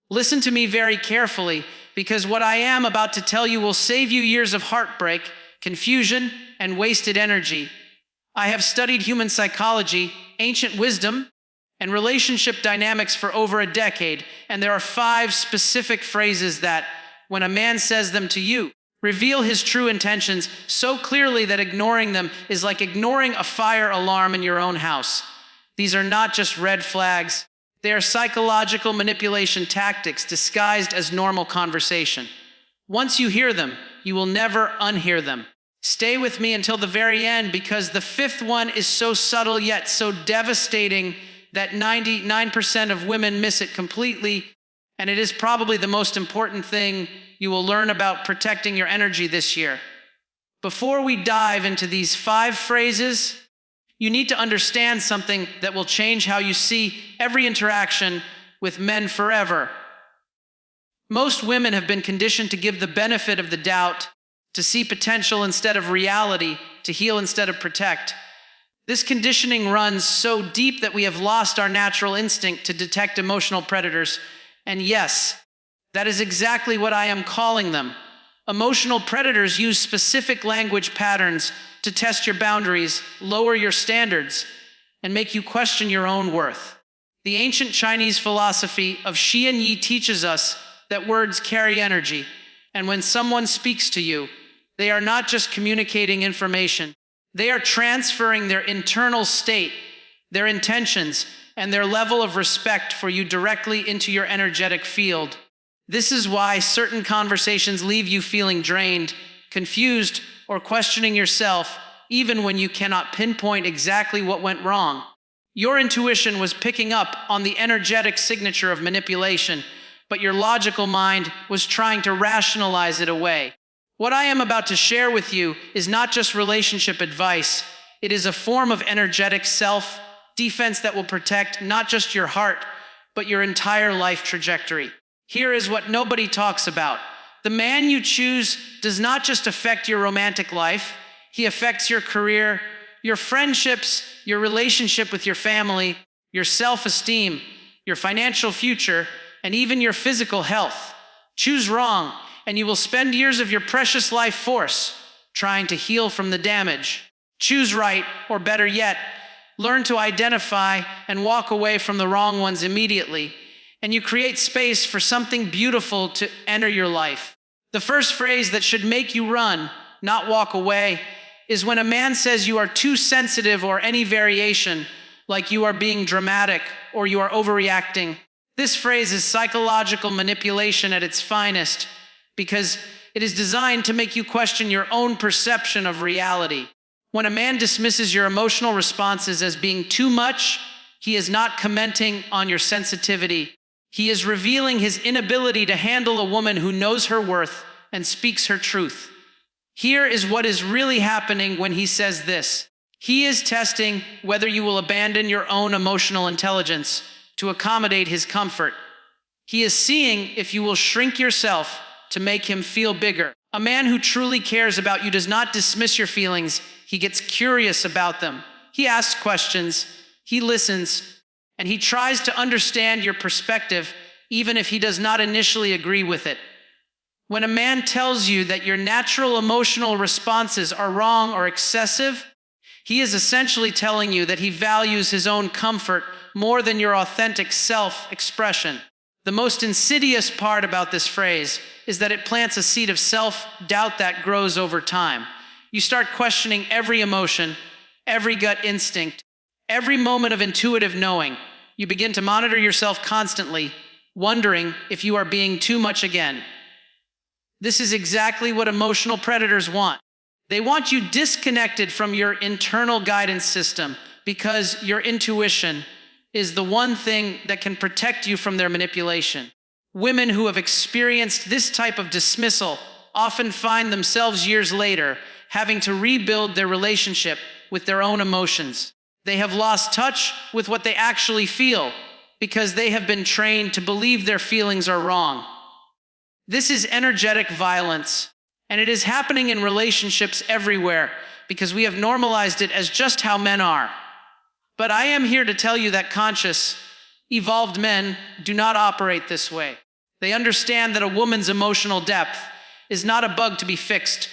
Listen to me very carefully, because what I am about to tell you will save you years of heartbreak, confusion, and wasted energy. I have studied human psychology, ancient wisdom, and relationship dynamics for over a decade, and there are 5 specific phrases that, when a man says them to you, reveal his true intentions so clearly that ignoring them is like ignoring a fire alarm in your own house. These are not just red flags. They are psychological manipulation tactics disguised as normal conversation. Once you hear them, you will never unhear them. Stay with me until the very end, because the 5th one is so subtle yet so devastating that 99% of women miss it completely, and it is probably the most important thing you will learn about protecting your energy this year. Before we dive into these 5 phrases, you need to understand something that will change how you see every interaction with men forever. Most women have been conditioned to give the benefit of the doubt, to see potential instead of reality, to heal instead of protect. This conditioning runs so deep that we have lost our natural instinct to detect emotional predators. And yes, that is exactly what I am calling them. Emotional predators use specific language patterns to test your boundaries, lower your standards, and make you question your own worth. The ancient Chinese philosophy of Xi and Yi teaches us that words carry energy, and when someone speaks to you, they are not just communicating information. They are transferring their internal state, their intentions, and their level of respect for you directly into your energetic field. This is why certain conversations leave you feeling drained, confused, or questioning yourself, even when you cannot pinpoint exactly what went wrong. Your intuition was picking up on the energetic signature of manipulation, but your logical mind was trying to rationalize it away. What I am about to share with you is not just relationship advice. It is a form of energetic self-defense that will protect not just your heart, but your entire life trajectory. Here is what nobody talks about. The man you choose does not just affect your romantic life. He affects your career, your friendships, your relationship with your family, your self-esteem, your financial future, and even your physical health. Choose wrong, and you will spend years of your precious life force trying to heal from the damage. Choose right, or better yet, learn to identify and walk away from the wrong ones immediately, and you create space for something beautiful to enter your life. The first phrase that should make you run, not walk away, is when a man says you are too sensitive or any variation, like you are being dramatic or you are overreacting. This phrase is psychological manipulation at its finest, because it is designed to make you question your own perception of reality. When a man dismisses your emotional responses as being too much, he is not commenting on your sensitivity. He is revealing his inability to handle a woman who knows her worth and speaks her truth. Here is what is really happening when he says this. He is testing whether you will abandon your own emotional intelligence to accommodate his comfort. He is seeing if you will shrink yourself to make him feel bigger. A man who truly cares about you does not dismiss your feelings. He gets curious about them. He asks questions, he listens, and he tries to understand your perspective, even if he does not initially agree with it. When a man tells you that your natural emotional responses are wrong or excessive, he is essentially telling you that he values his own comfort more than your authentic self-expression. The most insidious part about this phrase is that it plants a seed of self-doubt that grows over time. You start questioning every emotion, every gut instinct, every moment of intuitive knowing. You begin to monitor yourself constantly, wondering if you are being too much again. This is exactly what emotional predators want. They want you disconnected from your internal guidance system, because your intuition is the one thing that can protect you from their manipulation. Women who have experienced this type of dismissal often find themselves years later having to rebuild their relationship with their own emotions. They have lost touch with what they actually feel because they have been trained to believe their feelings are wrong. This is energetic violence, and it is happening in relationships everywhere because we have normalized it as just how men are. But I am here to tell you that conscious, evolved men do not operate this way. They understand that a woman's emotional depth is not a bug to be fixed,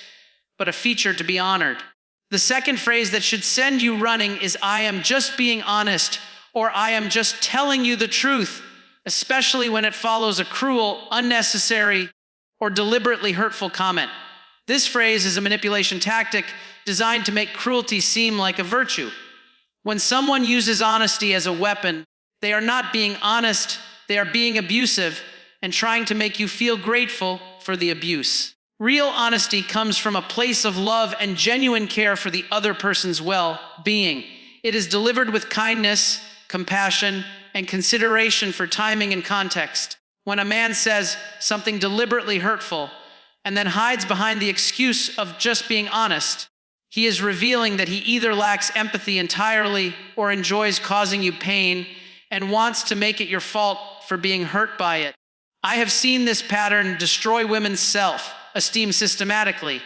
but a feature to be honored. The second phrase that should send you running is "I am just being honest," or "I am just telling you the truth," especially when it follows a cruel, unnecessary, or deliberately hurtful comment. This phrase is a manipulation tactic designed to make cruelty seem like a virtue. When someone uses honesty as a weapon, they are not being honest, they are being abusive and trying to make you feel grateful for the abuse. Real honesty comes from a place of love and genuine care for the other person's well-being. It is delivered with kindness, compassion, and consideration for timing and context. When a man says something deliberately hurtful and then hides behind the excuse of just being honest, he is revealing that he either lacks empathy entirely or enjoys causing you pain and wants to make it your fault for being hurt by it. I have seen this pattern destroy women's self-esteem systematically.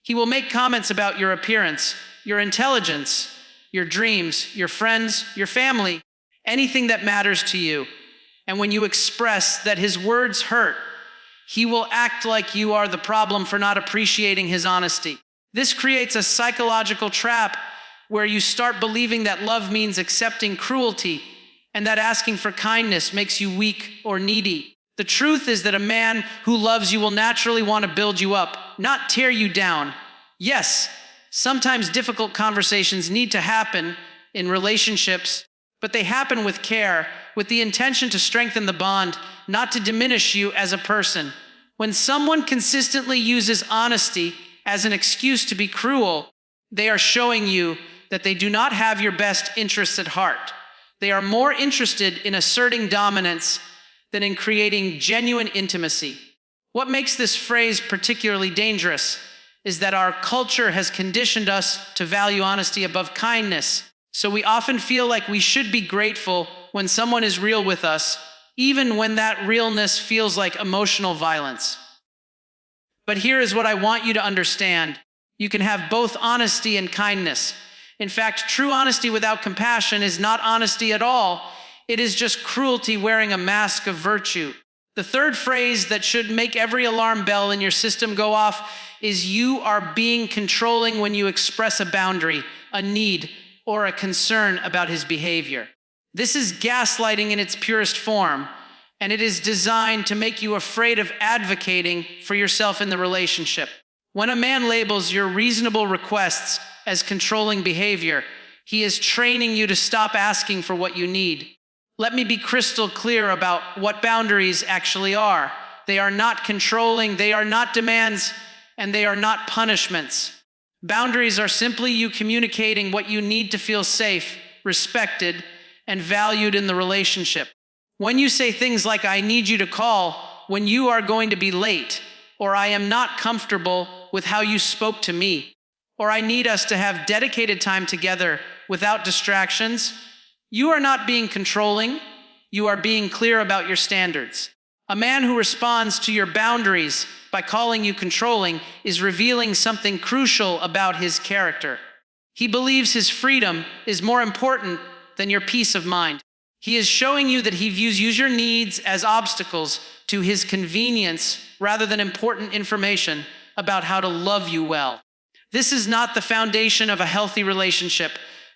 He will make comments about your appearance, your intelligence, your dreams, your friends, your family, anything that matters to you. And when you express that his words hurt, he will act like you are the problem for not appreciating his honesty. This creates a psychological trap where you start believing that love means accepting cruelty and that asking for kindness makes you weak or needy. The truth is that a man who loves you will naturally want to build you up, not tear you down. Yes, sometimes difficult conversations need to happen in relationships, but they happen with care, with the intention to strengthen the bond, not to diminish you as a person. When someone consistently uses honesty as an excuse to be cruel, they are showing you that they do not have your best interests at heart. They are more interested in asserting dominance than in creating genuine intimacy. What makes this phrase particularly dangerous is that our culture has conditioned us to value honesty above kindness. So we often feel like we should be grateful when someone is real with us, even when that realness feels like emotional violence. But here is what I want you to understand. You can have both honesty and kindness. In fact, true honesty without compassion is not honesty at all. It is just cruelty wearing a mask of virtue. The third phrase that should make every alarm bell in your system go off is "you are being controlling" when you express a boundary, a need, or a concern about his behavior. This is gaslighting in its purest form, and it is designed to make you afraid of advocating for yourself in the relationship. When a man labels your reasonable requests as controlling behavior, he is training you to stop asking for what you need. Let me be crystal clear about what boundaries actually are. They are not controlling, they are not demands, and they are not punishments. Boundaries are simply you communicating what you need to feel safe, respected, and valued in the relationship. When you say things like "I need you to call when you are going to be late," or "I am not comfortable with how you spoke to me," or "I need us to have dedicated time together without distractions," you are not being controlling, you are being clear about your standards. A man who responds to your boundaries by calling you controlling is revealing something crucial about his character. He believes his freedom is more important than your peace of mind. He is showing you that he views your needs as obstacles to his convenience rather than important information about how to love you well. This is not the foundation of a healthy relationship.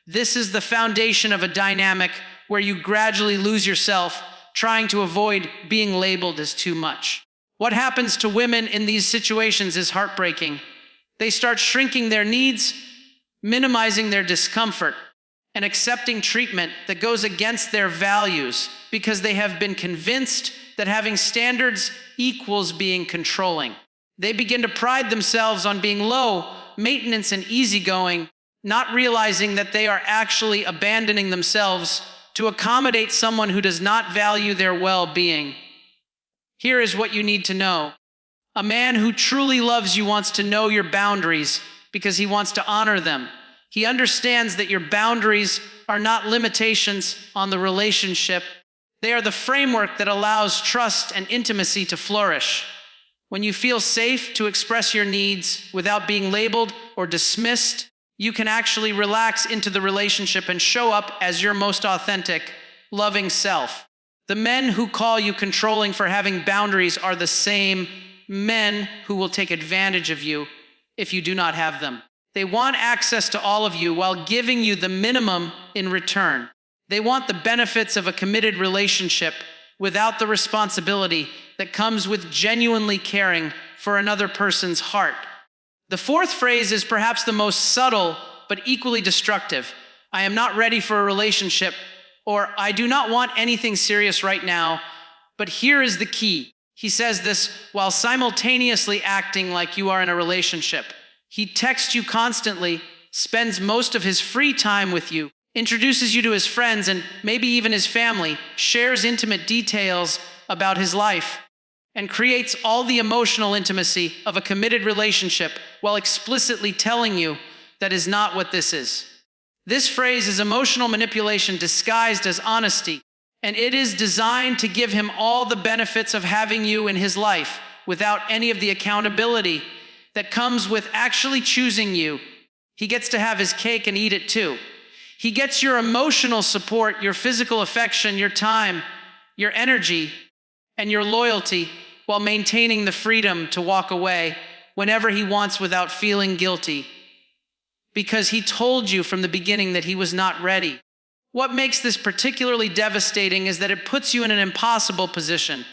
This is the foundation of a dynamic where you gradually lose yourself, trying to avoid being labeled as too much. What happens to women in these situations is heartbreaking. They start shrinking their needs, minimizing their discomfort, and accepting treatment that goes against their values because they have been convinced that having standards equals being controlling. They begin to pride themselves on being low maintenance and easygoing, not realizing that they are actually abandoning themselves to accommodate someone who does not value their well-being. Here is what you need to know. A man who truly loves you wants to know your boundaries because he wants to honor them. He understands that your boundaries are not limitations on the relationship. They are the framework that allows trust and intimacy to flourish. When you feel safe to express your needs without being labeled or dismissed, you can actually relax into the relationship and show up as your most authentic, loving self. The men who call you controlling for having boundaries are the same men who will take advantage of you if you do not have them. They want access to all of you while giving you the minimum in return. They want the benefits of a committed relationship without the responsibility that comes with genuinely caring for another person's heart. The fourth phrase is perhaps the most subtle but equally destructive. I am not ready for a relationship, or I do not want anything serious right now, but here is the key. He says this while simultaneously acting like you are in a relationship. He texts you constantly, spends most of his free time with you, introduces you to his friends and maybe even his family, shares intimate details about his life, and creates all the emotional intimacy of a committed relationship while explicitly telling you that is not what this is. This phrase is emotional manipulation disguised as honesty, and it is designed to give him all the benefits of having you in his life without any of the accountability that comes with actually choosing you. He gets to have his cake and eat it too. He gets your emotional support, your physical affection, your time, your energy, and your loyalty while maintaining the freedom to walk away whenever he wants without feeling guilty, because he told you from the beginning that he was not ready. What makes this particularly devastating is that it puts you in an impossible position.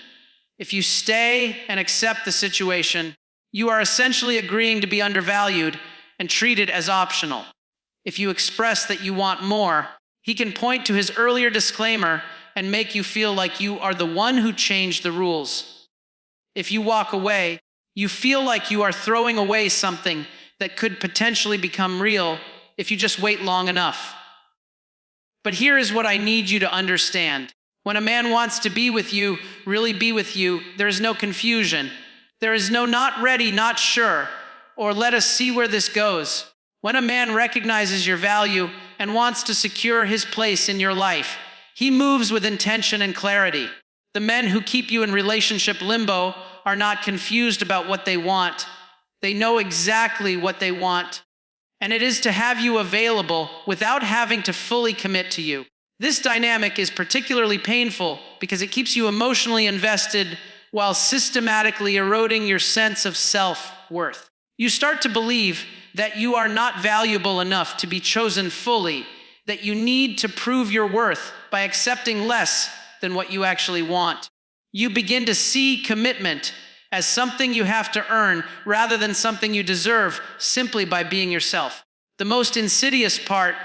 If you stay and accept the situation, you are essentially agreeing to be undervalued and treated as optional. If you express that you want more, he can point to his earlier disclaimer and make you feel like you are the one who changed the rules. If you walk away, you feel like you are throwing away something that could potentially become real if you just wait long enough. But here is what I need you to understand. When a man wants to be with you, really be with you, there is no confusion. There is no not ready, not sure, or let us see where this goes. When a man recognizes your value and wants to secure his place in your life, he moves with intention and clarity. The men who keep you in relationship limbo are not confused about what they want. They know exactly what they want, and it is to have you available without having to fully commit to you. This dynamic is particularly painful because it keeps you emotionally invested while systematically eroding your sense of self-worth. You start to believe that you are not valuable enough to be chosen fully, that you need to prove your worth by accepting less than what you actually want. You begin to see commitment as something you have to earn rather than something you deserve simply by being yourself. The most insidious part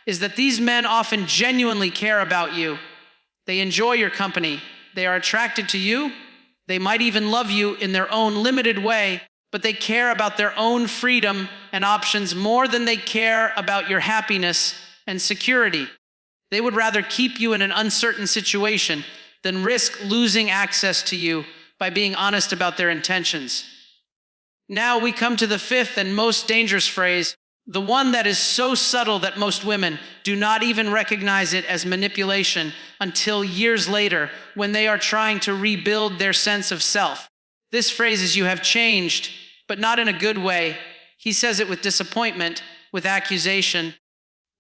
is that these men often genuinely care about you. They enjoy your company. They are attracted to you. They might even love you in their own limited way, but they care about their own freedom and options more than they care about your happiness and security. They would rather keep you in an uncertain situation than risk losing access to you by being honest about their intentions. Now we come to the fifth and most dangerous phrase, the one that is so subtle that most women do not even recognize it as manipulation until years later when they are trying to rebuild their sense of self. This phrase is, you have changed, but not in a good way. He says it with disappointment, with accusation,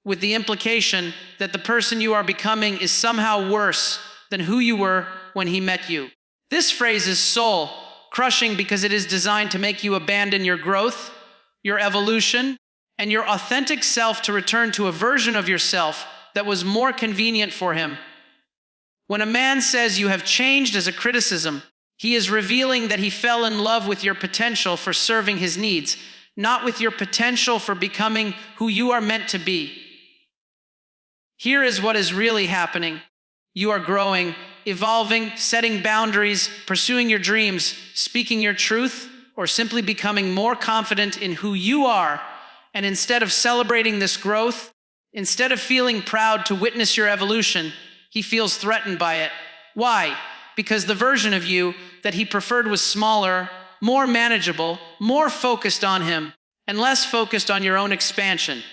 with the implication that the person you are becoming is somehow worse than who you were when he met you. This phrase is soul-crushing because it is designed to make you abandon your growth, your evolution, and your authentic self to return to a version of yourself that was more convenient for him. When a man says you have changed as a criticism, he is revealing that he fell in love with your potential for serving his needs, not with your potential for becoming who you are meant to be. Here is what is really happening. You are growing, evolving, setting boundaries, pursuing your dreams, speaking your truth, or simply becoming more confident in who you are. And instead of celebrating this growth, instead of feeling proud to witness your evolution, he feels threatened by it. Why? Because the version of you that he preferred was smaller, more manageable, more focused on him, and less focused on your own expansion.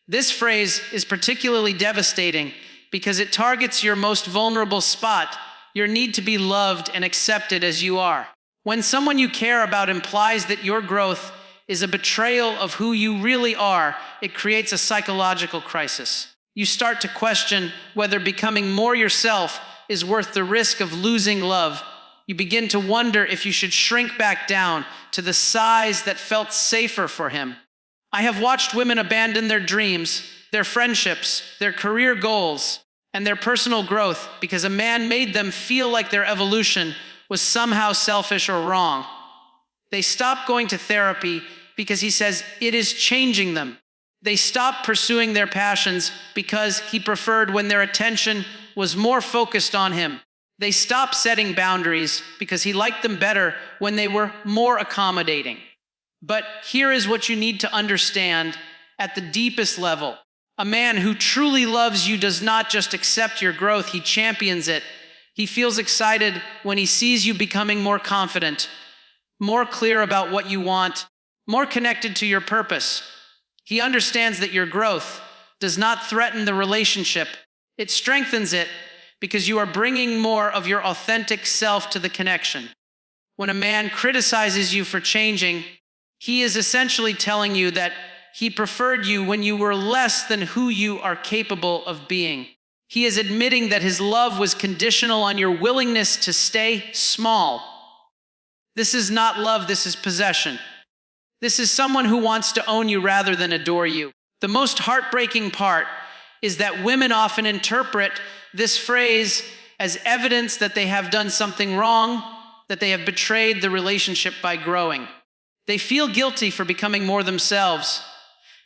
This phrase is particularly devastating because it targets your most vulnerable spot, your need to be loved and accepted as you are. When someone you care about implies that your growth is a betrayal of who you really are, it creates a psychological crisis. You start to question whether becoming more yourself is worth the risk of losing love, you begin to wonder if you should shrink back down to the size that felt safer for him. I have watched women abandon their dreams, their friendships, their career goals, and their personal growth because a man made them feel like their evolution was somehow selfish or wrong. They stop going to therapy because he says it is changing them. They stop pursuing their passions because he preferred when their attention was more focused on him. They stop setting boundaries because he liked them better when they were more accommodating. But here is what you need to understand at the deepest level. A man who truly loves you does not just accept your growth, he champions it. He feels excited when he sees you becoming more confident, more clear about what you want, more connected to your purpose. He understands that your growth does not threaten the relationship. It strengthens it because you are bringing more of your authentic self to the connection. When a man criticizes you for changing, he is essentially telling you that he preferred you when you were less than who you are capable of being. He is admitting that his love was conditional on your willingness to stay small. This is not love, this is possession. This is someone who wants to own you rather than adore you. The most heartbreaking part is that women often interpret this phrase as evidence that they have done something wrong, that they have betrayed the relationship by growing. They feel guilty for becoming more themselves.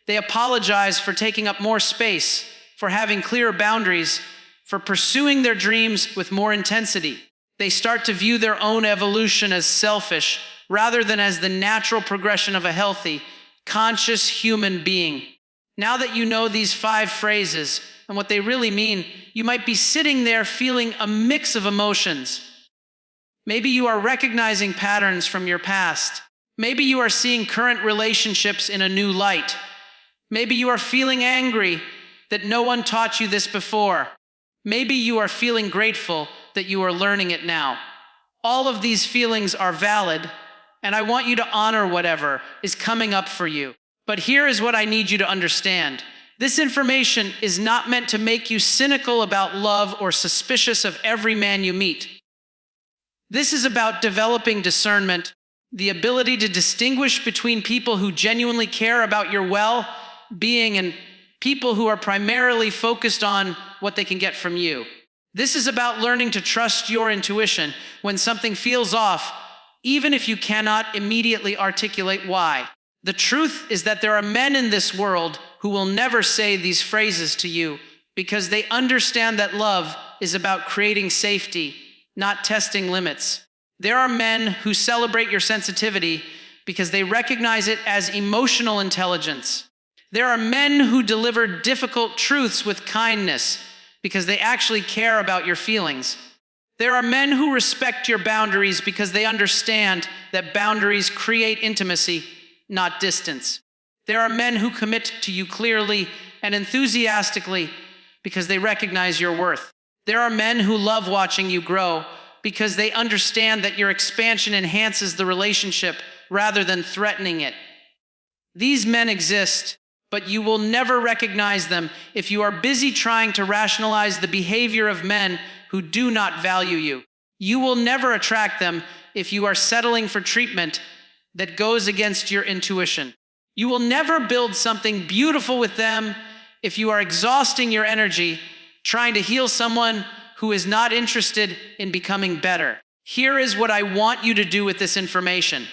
They apologize for taking up more space, for having clearer boundaries, for pursuing their dreams with more intensity. They start to view their own evolution as selfish rather than as the natural progression of a healthy, conscious human being. Now that you know these 5 phrases and what they really mean, you might be sitting there feeling a mix of emotions. Maybe you are recognizing patterns from your past. Maybe you are seeing current relationships in a new light. Maybe you are feeling angry that no one taught you this before. Maybe you are feeling grateful that you are learning it now. All of these feelings are valid, and I want you to honor whatever is coming up for you. But here is what I need you to understand. This information is not meant to make you cynical about love or suspicious of every man you meet. This is about developing discernment, the ability to distinguish between people who genuinely care about your well-being and people who are primarily focused on what they can get from you. This is about learning to trust your intuition when something feels off, even if you cannot immediately articulate why. The truth is that there are men in this world who will never say these phrases to you because they understand that love is about creating safety, not testing limits. There are men who celebrate your sensitivity because they recognize it as emotional intelligence. There are men who deliver difficult truths with kindness because they actually care about your feelings. There are men who respect your boundaries because they understand that boundaries create intimacy, not distance. There are men who commit to you clearly and enthusiastically because they recognize your worth. There are men who love watching you grow because they understand that your expansion enhances the relationship rather than threatening it. These men exist, but you will never recognize them if you are busy trying to rationalize the behavior of men who do not value you. You will never attract them if you are settling for treatment that goes against your intuition. You will never build something beautiful with them if you are exhausting your energy trying to heal someone who is not interested in becoming better. Here is what I want you to do with this information.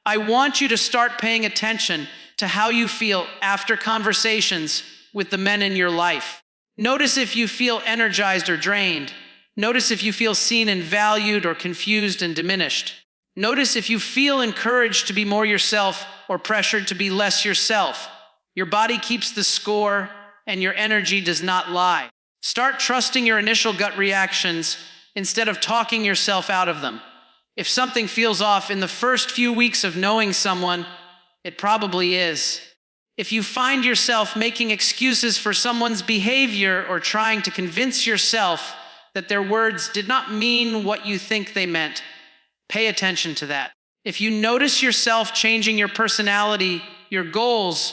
I want you to start paying attention to how you feel after conversations with the men in your life. Notice if you feel energized or drained. Notice if you feel seen and valued or confused and diminished. Notice if you feel encouraged to be more yourself or pressured to be less yourself. Your body keeps the score and your energy does not lie. Start trusting your initial gut reactions instead of talking yourself out of them. If something feels off in the first few weeks of knowing someone, it probably is. If you find yourself making excuses for someone's behavior or trying to convince yourself that their words did not mean what you think they meant, pay attention to that. If you notice yourself changing your personality, your goals,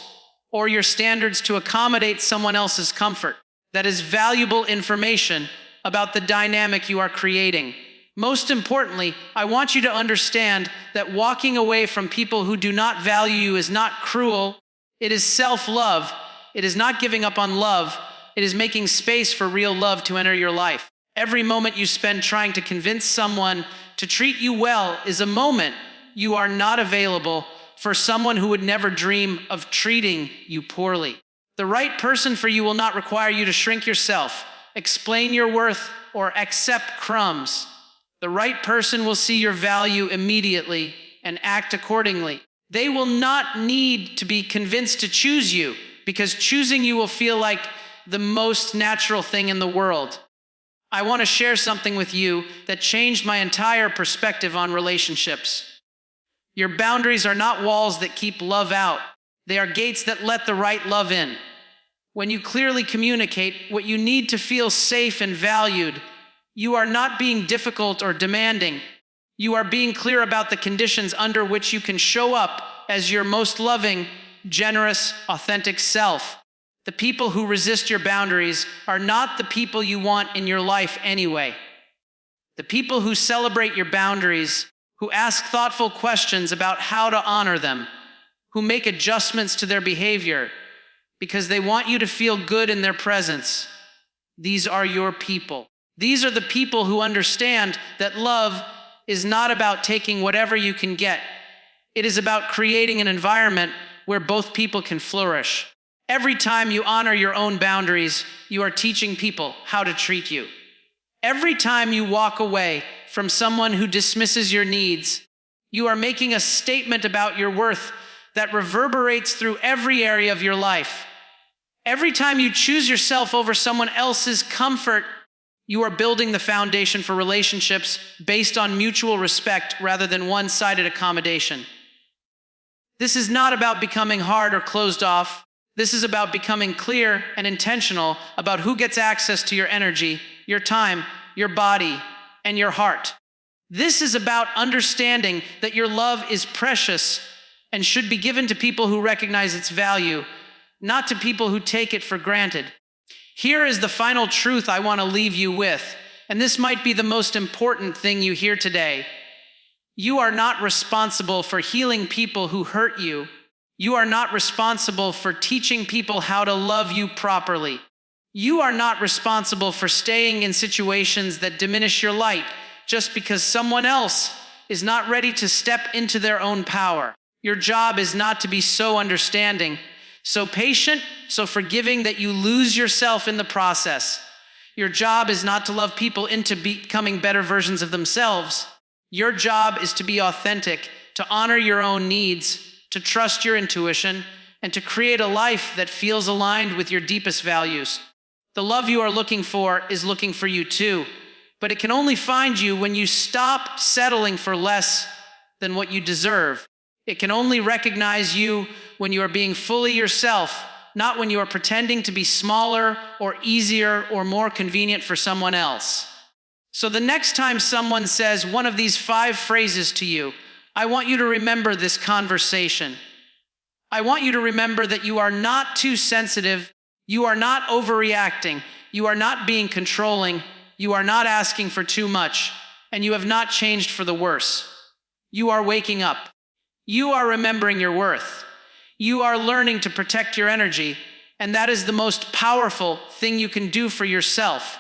or your standards to accommodate someone else's comfort, that is valuable information about the dynamic you are creating. Most importantly, I want you to understand that walking away from people who do not value you is not cruel. It is self-love. It is not giving up on love. It is making space for real love to enter your life. Every moment you spend trying to convince someone to treat you well is a moment you are not available for someone who would never dream of treating you poorly. The right person for you will not require you to shrink yourself, explain your worth, or accept crumbs. The right person will see your value immediately and act accordingly. They will not need to be convinced to choose you, because choosing you will feel like the most natural thing in the world. I want to share something with you that changed my entire perspective on relationships. Your boundaries are not walls that keep love out. They are gates that let the right love in. When you clearly communicate what you need to feel safe and valued, you are not being difficult or demanding. You are being clear about the conditions under which you can show up as your most loving, generous, authentic self. The people who resist your boundaries are not the people you want in your life anyway. The people who celebrate your boundaries, who ask thoughtful questions about how to honor them, who make adjustments to their behavior because they want you to feel good in their presence, these are your people. These are the people who understand that love is not about taking whatever you can get. It is about creating an environment where both people can flourish. Every time you honor your own boundaries, you are teaching people how to treat you. Every time you walk away from someone who dismisses your needs, you are making a statement about your worth that reverberates through every area of your life. Every time you choose yourself over someone else's comfort, you are building the foundation for relationships based on mutual respect rather than one-sided accommodation. This is not about becoming hard or closed off. This is about becoming clear and intentional about who gets access to your energy, your time, your body, and your heart. This is about understanding that your love is precious and should be given to people who recognize its value, not to people who take it for granted. Here is the final truth I want to leave you with, and this might be the most important thing you hear today. You are not responsible for healing people who hurt you. You are not responsible for teaching people how to love you properly. You are not responsible for staying in situations that diminish your light just because someone else is not ready to step into their own power. Your job is not to be so understanding, so patient, so forgiving that you lose yourself in the process. Your job is not to love people into becoming better versions of themselves. Your job is to be authentic, to honor your own needs, to trust your intuition, and to create a life that feels aligned with your deepest values. The love you are looking for is looking for you too, but it can only find you when you stop settling for less than what you deserve. It can only recognize you when you are being fully yourself, not when you are pretending to be smaller or easier or more convenient for someone else. So the next time someone says one of these 5 phrases to you, I want you to remember this conversation. I want you to remember that you are not too sensitive, you are not overreacting, you are not being controlling, you are not asking for too much, and you have not changed for the worse. You are waking up. You are remembering your worth. You are learning to protect your energy, and that is the most powerful thing you can do for yourself.